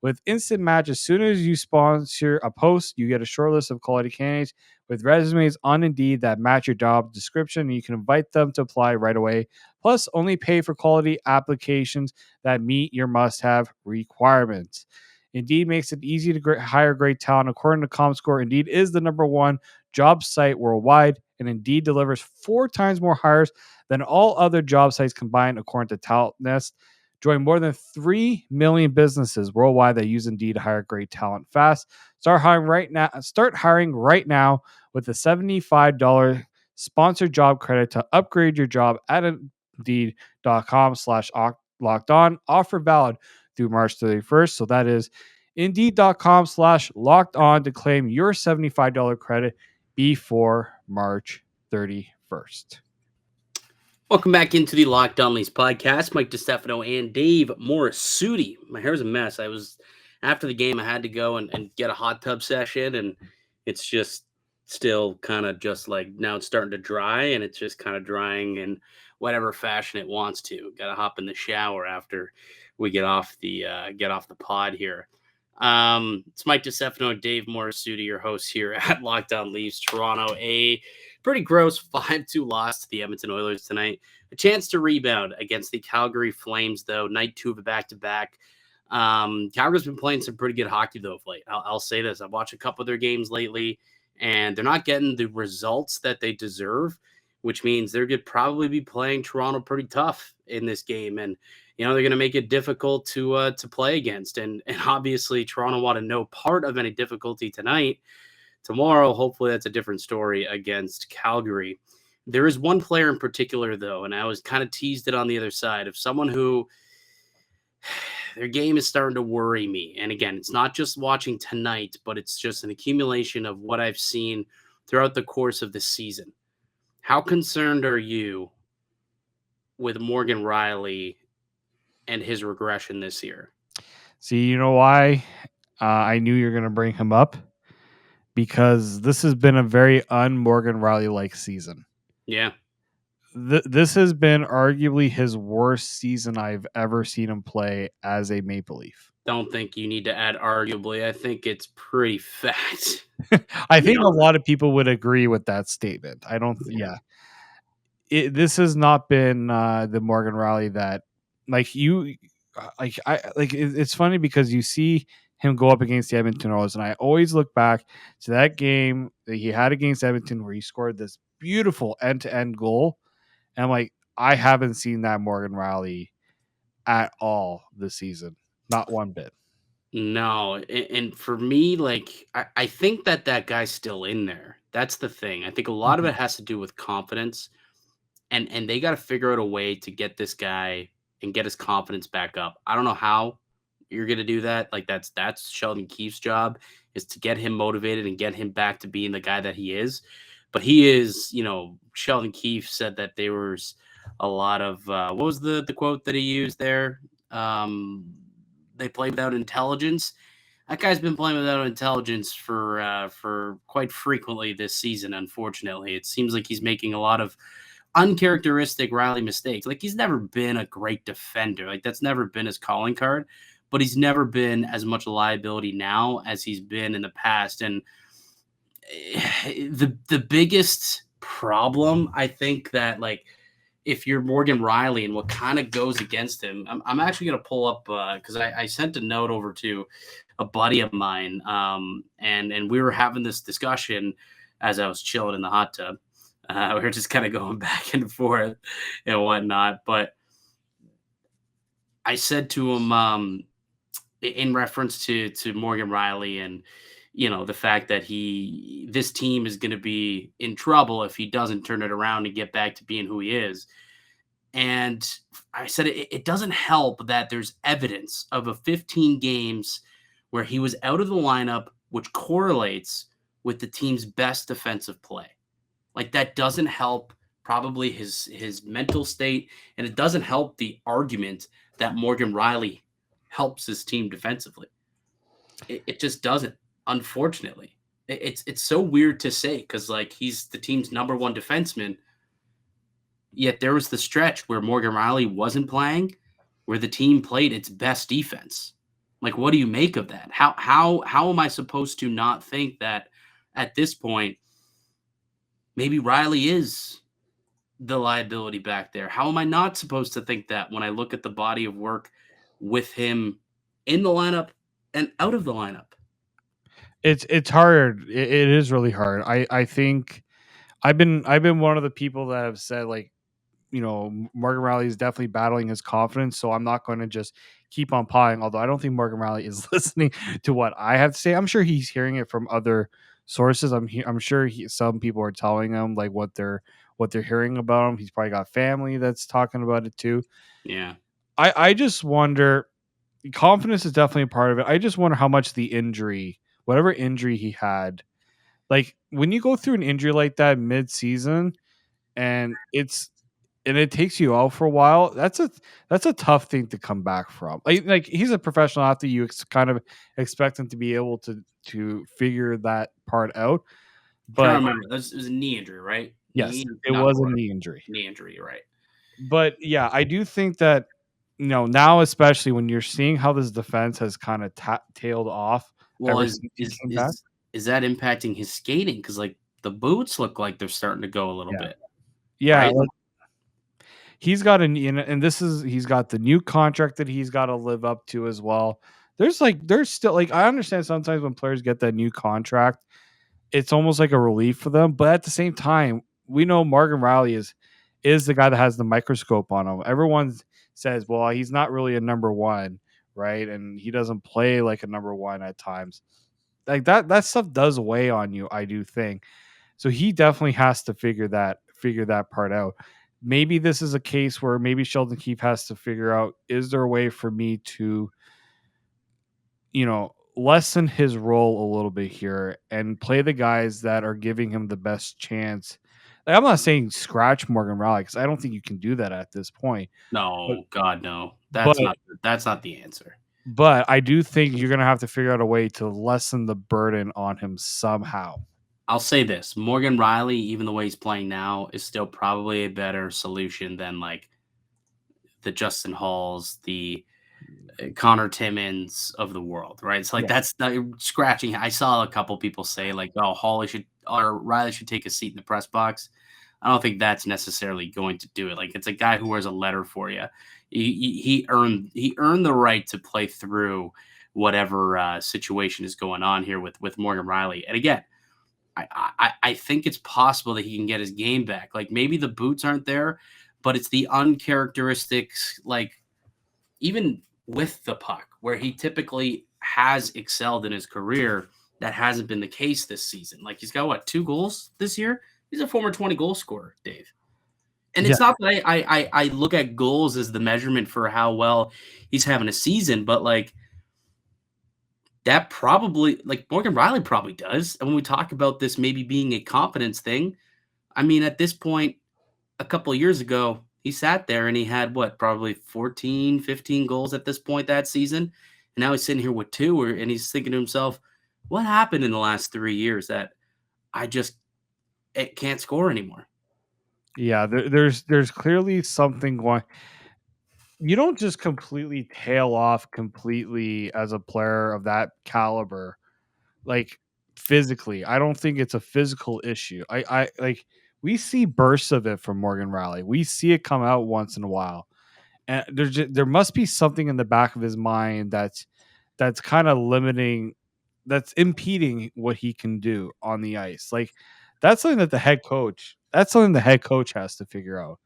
With Instant Match, as soon as you sponsor a post, you get a short list of quality candidates with resumes on Indeed that match your job description, and you can invite them to apply right away. Plus, only pay for quality applications that meet your must-have requirements. Indeed makes it easy to hire great talent. According to ComScore, Indeed is the #1 job site worldwide, and Indeed delivers 4 times more hires than all other job sites combined, according to Talent Nest. Join more than 3 million businesses worldwide that use Indeed to hire great talent fast. Start hiring right now with a $75 sponsored job credit to upgrade your job at Indeed.com/locked on. Offer valid through March 31st. So that is Indeed.com/locked on to claim your $75 credit before March 31st. Welcome back into the Locked On Leafs podcast. Mike DiStefano and Dave Morassutti. My hair's a mess. After the game, I had to go and get a hot tub session, and it's just still kind of just like now it's starting to dry, and it's just kind of drying in whatever fashion it wants to. Got to hop in the shower after we get off the pod here. It's Mike DiStefano and Dave Morassutti, your hosts here at Locked On Leafs Toronto. A pretty gross 5-2 loss to the Edmonton Oilers tonight. A chance to rebound against the Calgary Flames, though. Night 2 of a back-to-back. Calgary's been playing some pretty good hockey, though, of late. I'll say this. I've watched a couple of their games lately, and they're not getting the results that they deserve, which means they're going to probably be playing Toronto pretty tough in this game. And, they're going to make it difficult to play against. And obviously, Toronto wanted no part of any difficulty tonight. Tomorrow, hopefully that's a different story against Calgary. There is one player in particular, though, and I was kind of teased it on the other side, of someone who their game is starting to worry me. And again, it's not just watching tonight, but it's just an accumulation of what I've seen throughout the course of the season. How concerned are you with Morgan Rielly and his regression this year. See, you know why I knew you're going to bring him up? Because this has been a very un-Morgan Rielly-like season. Yeah. This has been arguably his worst season I've ever seen him play as a Maple Leaf. Don't think you need to add arguably. I think it's pretty fact. I think a lot of people would agree with that statement. I don't. Yeah. This has not been the Morgan Rielly that like you it's funny because you see him go up against the Edmonton Oilers, and I always look back to that game that he had against Edmonton where he scored this beautiful end-to-end goal, and I'm like, I haven't seen that Morgan Rielly at all this season, not one bit. No, and for me, like I think that guy's still in there. That's the thing. I think a lot of it has to do with confidence, and they got to figure out a way to get this guy and get his confidence back up. I don't know how you're gonna do that. Like that's Sheldon Keefe's job, is to get him motivated and get him back to being the guy that he is. But he is, Sheldon Keefe said that there was a lot of what was the quote that he used there? They play without intelligence. That guy's been playing without intelligence for quite frequently this season. Unfortunately, it seems like he's making a lot of uncharacteristic Rielly mistakes. Like he's never been a great defender. Like that's never been his calling card. But he's never been as much a liability now as he's been in the past. And the biggest problem, I think, that like if you're Morgan Rielly and what kind of goes against him, I'm actually going to pull up because I sent a note over to a buddy of mine, and we were having this discussion as I was chilling in the hot tub. We were just kind of going back and forth and whatnot. But I said to him in reference to Morgan Rielly and the fact that this team is going to be in trouble if he doesn't turn it around and get back to being who he is. And I said it doesn't help that there's evidence of a 15 games where he was out of the lineup, which correlates with the team's best defensive play. Like that doesn't help probably his mental state, and it doesn't help the argument that Morgan Rielly helps his team defensively. It just doesn't. Unfortunately, it's so weird to say because like he's the team's number one defenseman. Yet there was the stretch where Morgan Rielly wasn't playing, where the team played its best defense. Like, what do you make of that? How am I supposed to not think that at this point maybe Rielly is the liability back there? How am I not supposed to think that when I look at the body of work with him in the lineup and out of the lineup? It's hard. It is really hard. I think I've been one of the people that have said like, Morgan Rielly is definitely battling his confidence, so I'm not going to just keep on pawing. Although I don't think Morgan Rielly is listening to what I have to say. I'm sure he's hearing it from other sources. I'm sure some people are telling him like what they're hearing about him. He's probably got family that's talking about it too. Yeah. I just wonder. Confidence is definitely a part of it. I just wonder how much the injury, whatever injury he had, like when you go through an injury like that mid-season, and it takes you out for a while. That's a tough thing to come back from. Like he's a professional athlete. You kind of expect him to be able to figure that part out. But I remember it was a knee injury, right? Yes, it was a knee injury. Knee injury, right? But yeah, I do think that now, especially when you're seeing how this defense has kind of tailed off. Well, is that impacting his skating? Because like the boots look like they're starting to go a little bit. Yeah, right? He's got he's got the new contract that he's got to live up to as well. There's still like I understand sometimes when players get that new contract, it's almost like a relief for them. But at the same time, we know Morgan Rielly is the guy that has the microscope on him. Everyone says, well, he's not really a number one, right? And he doesn't play like a number one at times. Like that stuff does weigh on you, I do think. So he definitely has to figure that part out. Maybe this is a case where maybe Sheldon Keefe has to figure out, is there a way for me to, lessen his role a little bit here and play the guys that are giving him the best chance. Like, I'm not saying scratch Morgan Rielly because I don't think you can do that at this point. No, God, no. But That's not the answer. but I do think you're gonna have to figure out a way to lessen the burden on him somehow. I'll say this: Morgan Rielly, even the way he's playing now, is still probably a better solution than like the Justin Halls, the Connor Timmins of the world, right? It's like Yeah. that's not scratching. I saw a couple people say like, "Oh, Hawley should or Riley should take a seat in the press box." I don't think that's necessarily going to do it. Like it's a guy who wears a letter for you. He earned the right to play through whatever situation is going on here with Morgan Rielly. And again, I think it's possible that he can get his game back. Like maybe the boots aren't there, but it's the uncharacteristics, like even with the puck, where he typically has excelled in his career. That hasn't been the case this season. Like he's got what 2 goals this year. He's a former 20 goal scorer, Dave. And Yeah. it's not that I look at goals as the measurement for how well he's having a season, but like that probably like Morgan Rielly probably does. And when we talk about this maybe being a confidence thing, I mean, at this point, a couple of years ago, he sat there and he had what, probably 14, 15 goals at this point that season. And now he's sitting here with 2 and he's thinking to himself, what happened in the last 3 years that I just can't score anymore? Yeah, there's clearly something going. You don't just completely tail off completely as a player of that caliber, like physically. I don't think it's a physical issue. I like we see bursts of it from Morgan Rielly. We see it come out once in a while, and there must be something in the back of his mind that's kind of limiting, that's impeding what he can do on the ice. Like that's something the head coach has to figure out.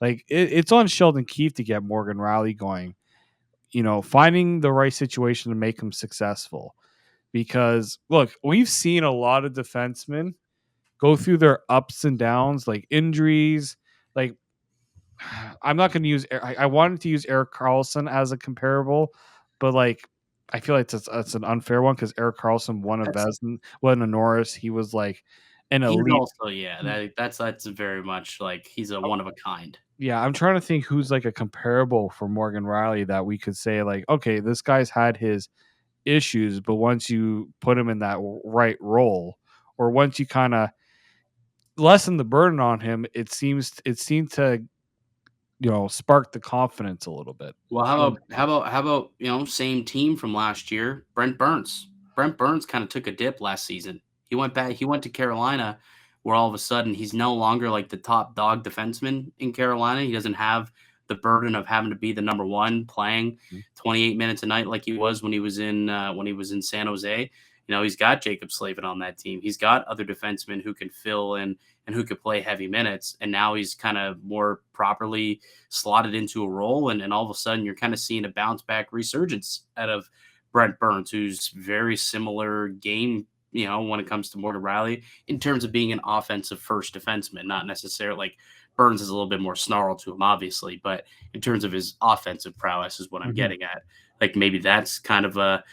Like it's on Sheldon Keefe to get Morgan Rielly going, finding the right situation to make him successful. Because look, we've seen a lot of defensemen go through their ups and downs, like injuries. Like I'm not going to use. I wanted to use Erik Karlsson as a comparable, but like I feel like that's an unfair one because Erik Karlsson won a That's Vezina, won a Norris. He was like an He's elite. also that's very much like he's a one of a kind. Yeah, I'm trying to think who's like a comparable for Morgan Rielly that we could say like, okay, this guy's had his issues, but once you put him in that right role, or once you kind of lessen the burden on him, it seemed to spark the confidence a little bit. Well, how about same team from last year, Brent Burns. Brent Burns kind of took a dip last season. He went back. He went to Carolina, where all of a sudden he's no longer like the top dog defenseman in Carolina. He doesn't have the burden of having to be the number one, playing 28 minutes a night like he was when he was in San Jose. He's got Jacob Slavin on that team. He's got other defensemen who can fill in and who could play heavy minutes. And now he's kind of more properly slotted into a role. And all of a sudden you're kind of seeing a bounce back resurgence out of Brent Burns, who's very similar game, when it comes to Morgan Rielly in terms of being an offensive first defenseman, not necessarily like Burns is a little bit more snarl to him, obviously, but in terms of his offensive prowess is what I'm getting at. Like maybe that's kind of a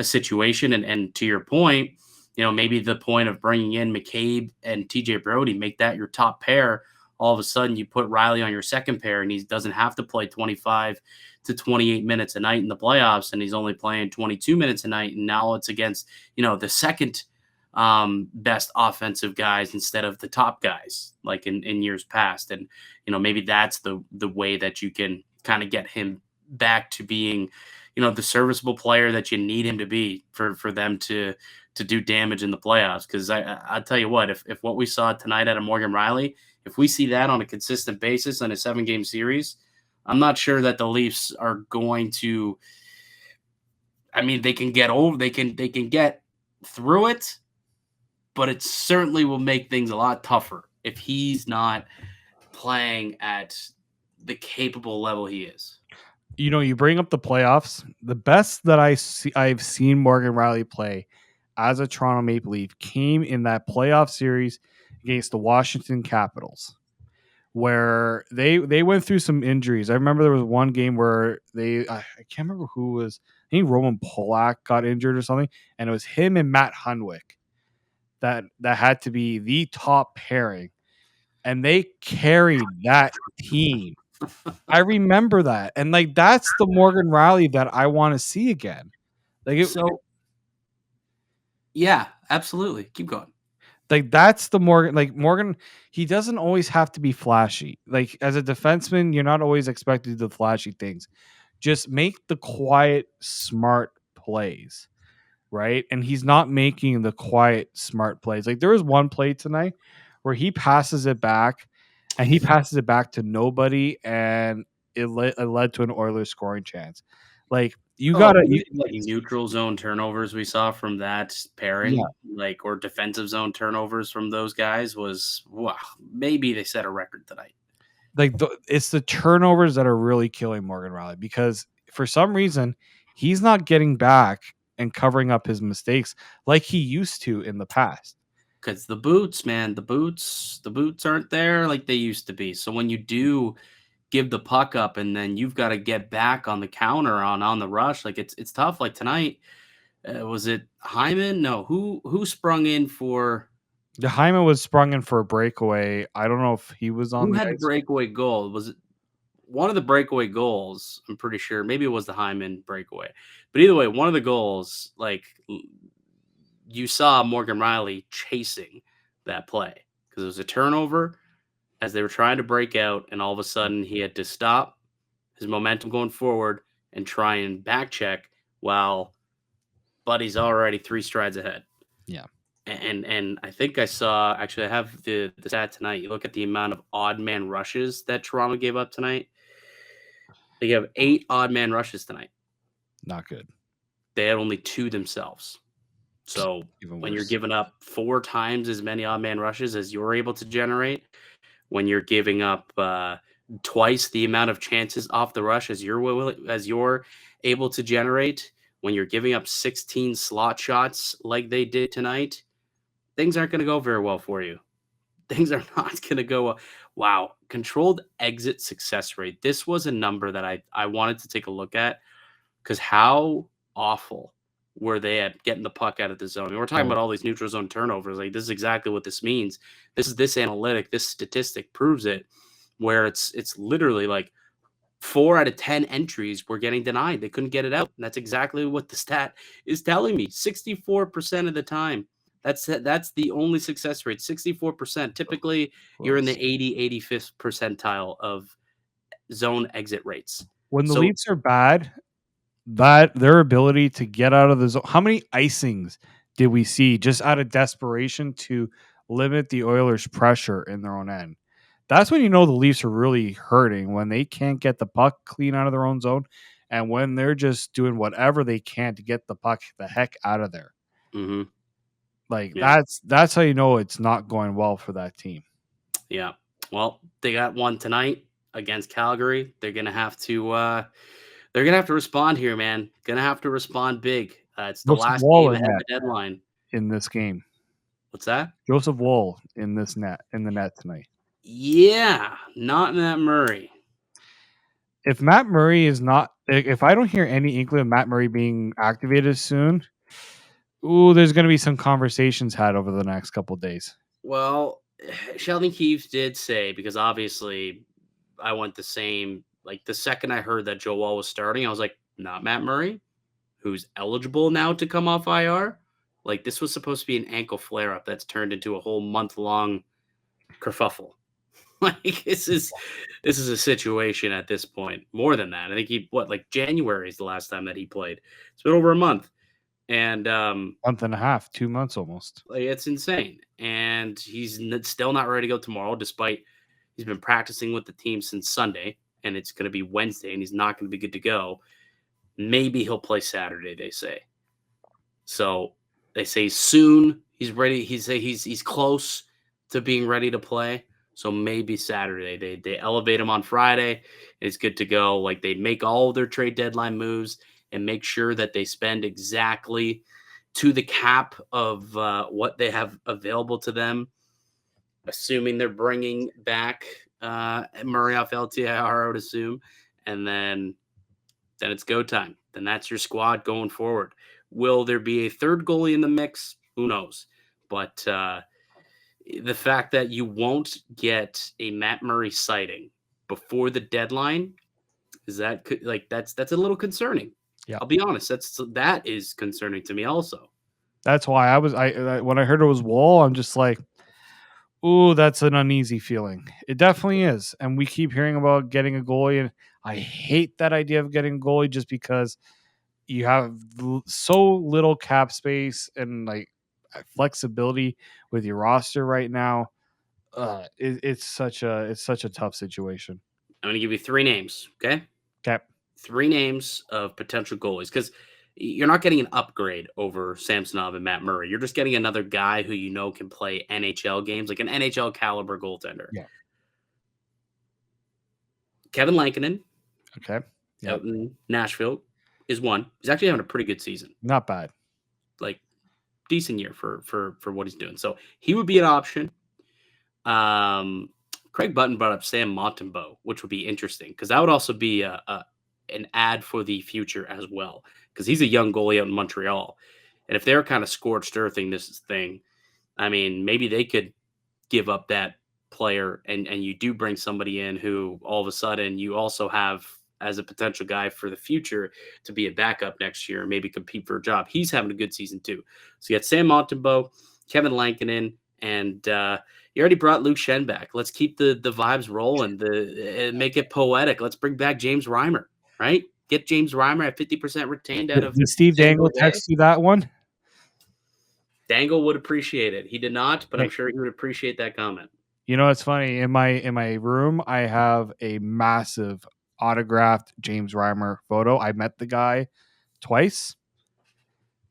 situation. And to your point, maybe the point of bringing in McCabe and TJ Brody, make that your top pair. All of a sudden you put Rielly on your second pair and he doesn't have to play 25 to 28 minutes a night in the playoffs. And he's only playing 22 minutes a night. And now it's against, the second best offensive guys instead of the top guys like in years past. And, maybe that's the way that you can kind of get him back to being, the serviceable player that you need him to be for them to do damage in the playoffs. Because I'll tell you what, if what we saw tonight out of Morgan Rielly, if we see that on a consistent basis on a 7-game series, I'm not sure that the Leafs are going to. I mean, they can get through it, but it certainly will make things a lot tougher if he's not playing at the capable level he is. You bring up the playoffs. The best that I've seen Morgan Rielly play as a Toronto Maple Leaf came in that playoff series against the Washington Capitals, where they went through some injuries. I remember there was one game where I can't remember who was. I think Roman Polak got injured or something, and it was him and Matt Hunwick that had to be the top pairing. and they carried that team. I remember that, and like that's the Morgan Rielly that I want to see again. Yeah, absolutely. Keep going. Like that's the Morgan. He doesn't always have to be flashy. Like as a defenseman, you're not always expected to do the flashy things. Just make the quiet, smart plays, right? And he's not making the quiet, smart plays. Like there was one play tonight where he passes it back, and he passes it back to nobody, and it led to an Oilers scoring chance. Like you gotta, like neutral zone turnovers we saw from that pairing, or defensive zone turnovers from those guys was wow. Maybe they set a record tonight. It's the turnovers that are really killing Morgan Rielly because for some reason he's not getting back and covering up his mistakes like he used to in the past. Because the boots, man, the boots aren't there like they used to be. So when you do give the puck up and then you've got to get back on the counter on the rush, like it's tough. Like tonight, was it Hyman? No, who sprung in for? The Hyman was sprung in for a breakaway. I don't know if he was on. Who the had the ice. breakaway goal? Was it one of the breakaway goals? I'm pretty sure. Maybe it was the Hyman breakaway. But either way, one of the goals, like you saw Morgan Rielly chasing that play because it was a turnover as they were trying to break out, and all of a sudden he had to stop his momentum going forward and try and back check while Buddy's already 3 strides ahead. Yeah. And I think I saw, actually, I have the stat tonight. You look at the amount of odd man rushes that Toronto gave up tonight. They have 8 odd man rushes tonight. Not good. They had only 2 themselves. So when you're giving up 4 times as many odd man rushes as you're able to generate, when you're giving up twice the amount of chances off the rush as you're able to generate, when you're giving up 16 slot shots like they did tonight, things aren't going to go very well for you. Things are not going to go well. Wow. Controlled exit success rate. This was a number that I wanted to take a look at because how awful were they at getting the puck out of the zone? I mean, we're talking about all these neutral zone turnovers. Like this is exactly what this means. This analytic, this statistic proves it, where it's literally like 4 out of 10 entries were getting denied. They couldn't get it out. And that's exactly what the stat is telling me. 64% of the time. That's the only success rate. 64%. Typically, you're in the 85th percentile of zone exit rates. When the Leafs are bad, that their ability to get out of the zone. How many icings did we see just out of desperation to limit the Oilers' pressure in their own end? That's when you know the Leafs are really hurting, when they can't get the puck clean out of their own zone and when they're just doing whatever they can to get the puck the heck out of there. Mm-hmm. Like that's how you know it's not going well for that team. Yeah. Well, they got one tonight against Calgary. They're gonna have to respond here, man. Gonna have to respond big. It's the last game ahead of the deadline in this game. What's that? Joseph Woll in the net tonight. Yeah, not Matt Murray. If Matt Murray is not, if I don't hear any inkling of Matt Murray being activated soon, there's going to be some conversations had over the next couple of days. Well, Sheldon Keefe did say, because obviously I went the same, like the second I heard that Joe Woll was starting, I was like, not Matt Murray, who's eligible now to come off IR. Like this was supposed to be an ankle flare-up that's turned into a whole month-long kerfuffle. Like this is a situation at this point. More than that, I think January is the last time that he played. It's been over a month, and month and a half, 2 months almost. Like it's insane, and he's still not ready to go tomorrow, despite he's been practicing with the team since Sunday, and it's going to be Wednesday, and he's not going to be good to go. Maybe he'll play Saturday, they say. So they say soon he's ready. He's close to being ready to play. So maybe Saturday. They elevate him on Friday. It's good to go. Like they make all of their trade deadline moves and make sure that they spend exactly to the cap of what they have available to them, assuming they're bringing back Murray off LTIR, I would assume. And then it's go time. Then that's your squad going forward. Will there be a third goalie in the mix? Who knows? But the fact that you won't get a Matt Murray sighting before the deadline that's a little concerning. Yeah. I'll be honest. That is concerning to me also. That's why I when I heard it was Woll, I'm just like, ooh, that's an uneasy feeling. It definitely is. And we keep hearing about getting a goalie, and I hate that idea of getting a goalie just because you have so little cap space and like flexibility with your roster right now. It's such a tough situation. I'm going to give you 3 names, okay? Cap. 3 names of potential goalies because you're not getting an upgrade over Samsonov and Matt Murray. You're just getting another guy who you know can play NHL games, like an NHL caliber goaltender. Yeah. Kevin Lankinen Okay. Yep. out in Nashville is one. He's actually having a pretty good season. Not bad. Like decent year for what he's doing. So he would be an option. Craig Button brought up Sam Montembeault, which would be interesting because that would also be an ad for the future as well because he's a young goalie out in Montreal. And if they're kind of scorched earthing this thing, I mean, maybe they could give up that player and you do bring somebody in who all of a sudden you also have as a potential guy for the future to be a backup next year, maybe compete for a job. He's having a good season too. So you got Sam Montembeault, Kevin Lankinen, and you already brought Luke Schenn back. Let's keep the vibes rolling, and make it poetic. Let's bring back James Reimer, right? Get James Reimer at 50% retained out of Did Steve Dangle text you that one? Dangle would appreciate it. He did not, but I'm sure he would appreciate that comment. You know, it's funny. In my room, I have a massive autographed James Reimer photo. I met the guy twice.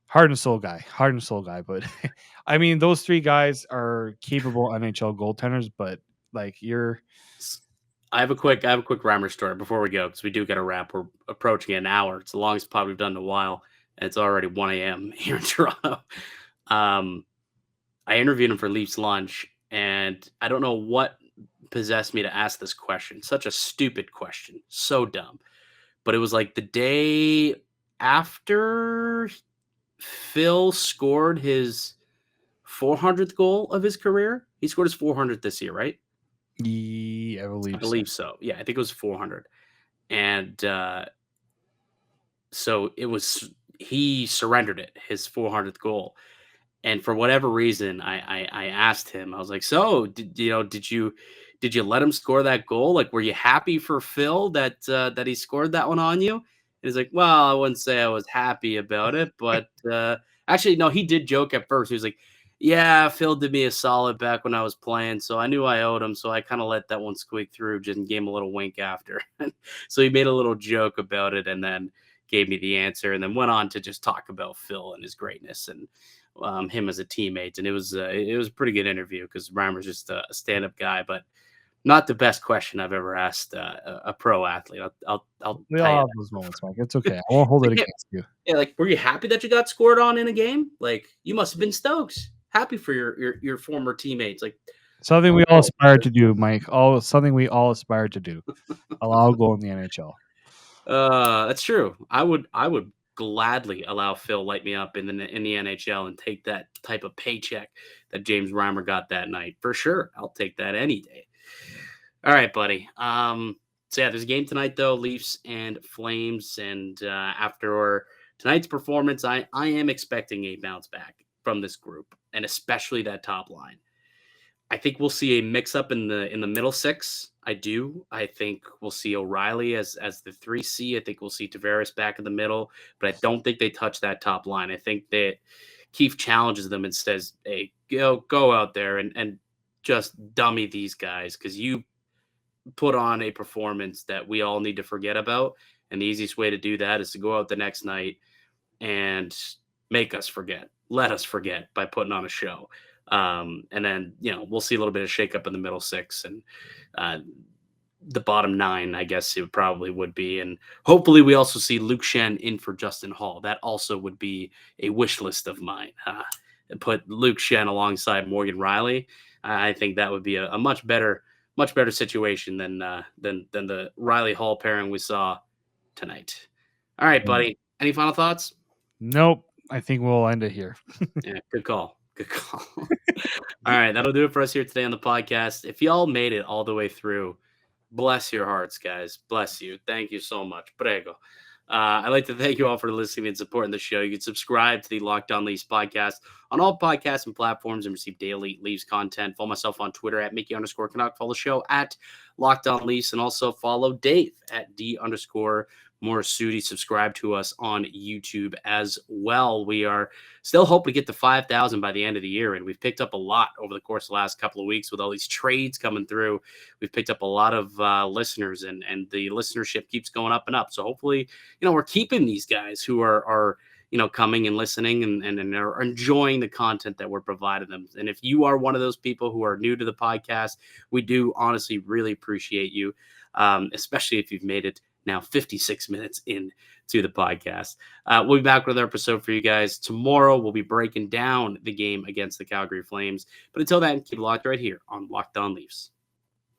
Heart and soul guy. But I mean, those 3 guys are capable NHL goaltenders. But like I have a quick Reimer story before we go because we do get a wrap. We're approaching an hour. It's the longest pod we've done in a while, and it's already 1 a.m. here in Toronto. I interviewed him for Leafs Lunch, and I don't know what possessed me to ask this question. Such a stupid question, so dumb. But it was like the day after Phil scored his 400th goal of his career. He scored his 400th this year, right? Yeah, I believe so. Yeah, I think it was 400. And so it was he surrendered it, his 400th goal. And for whatever reason, I asked him. I was like, "So, did you let him score that goal? Like, were you happy for Phil that he scored that one on you?" And he's like, "Well, I wouldn't say I was happy about it, but actually, no, he did joke at first. He was like, yeah, Phil did me a solid back when I was playing, so I knew I owed him, so I kind of let that one squeak through, just gave him a little wink after." So he made a little joke about it and then gave me the answer and then went on to just talk about Phil and his greatness and him as a teammate. And it was a pretty good interview because Reimer's just a stand-up guy, but not the best question I've ever asked a pro athlete. I'll we all have those moments, Mike. It's okay. I won't hold it against you. Yeah, like, were you happy that you got scored on in a game? Like, you must have been stoked, happy for your former teammates. Like, something we all aspire to do, Mike. Something we all aspire to do. Allow a goal in the NHL. That's true. I would gladly allow Phil light me up in the NHL and take that type of paycheck that James Reimer got that night for sure. I'll take that any day. All right, buddy. So yeah, there's a game tonight though, Leafs and Flames, and after tonight's performance, I am expecting a bounce back from this group, and especially that top line. I think we'll see a mix up in the middle six. I do. I think we'll see O'Reilly as the 3C. I think we'll see Tavares back in the middle, but I don't think they touch that top line. I think that Keefe challenges them and says, "Hey, go out there and just dummy these guys because you put on a performance that we all need to forget about. And the easiest way to do that is to go out the next night and make us forget. Let us forget by putting on a show." And then, we'll see a little bit of shakeup in the middle six and the bottom nine, I guess it probably would be. And hopefully we also see Luke Schenn in for Justin Holl. That also would be a wish list of mine. Put Luke Schenn alongside Morgan Rielly. I think that would be a much better situation than the Rielly-Holl pairing we saw tonight. All right, buddy. Any final thoughts? Nope. I think we'll end it here. Yeah, good call. Good call. All right, that'll do it for us here today on the podcast. If y'all made it all the way through, bless your hearts, guys. Bless you. Thank you so much. Prego. I'd like to thank you all for listening and supporting the show. You can subscribe to the Locked On Leafs podcast on all podcasts and platforms and receive daily Leafs content. Follow myself on Twitter at Mickey_Canuck. Follow the show at Locked On Leafs, and also follow Dave at D_Morassutti. Subscribe to us on YouTube as well. We are still hoping to get to 5,000 by the end of the year, and we've picked up a lot over the course of the last couple of weeks with all these trades coming through. We've picked up a lot of listeners, and the listenership keeps going up and up. So hopefully, we're keeping these guys who are coming and listening and are enjoying the content that we're providing them. And if you are one of those people who are new to the podcast, we do honestly really appreciate you, especially if you've made it now 56 minutes into the podcast. We'll be back with another episode for you guys. Tomorrow, we'll be breaking down the game against the Calgary Flames. But until then, keep it locked right here on Locked On Leafs.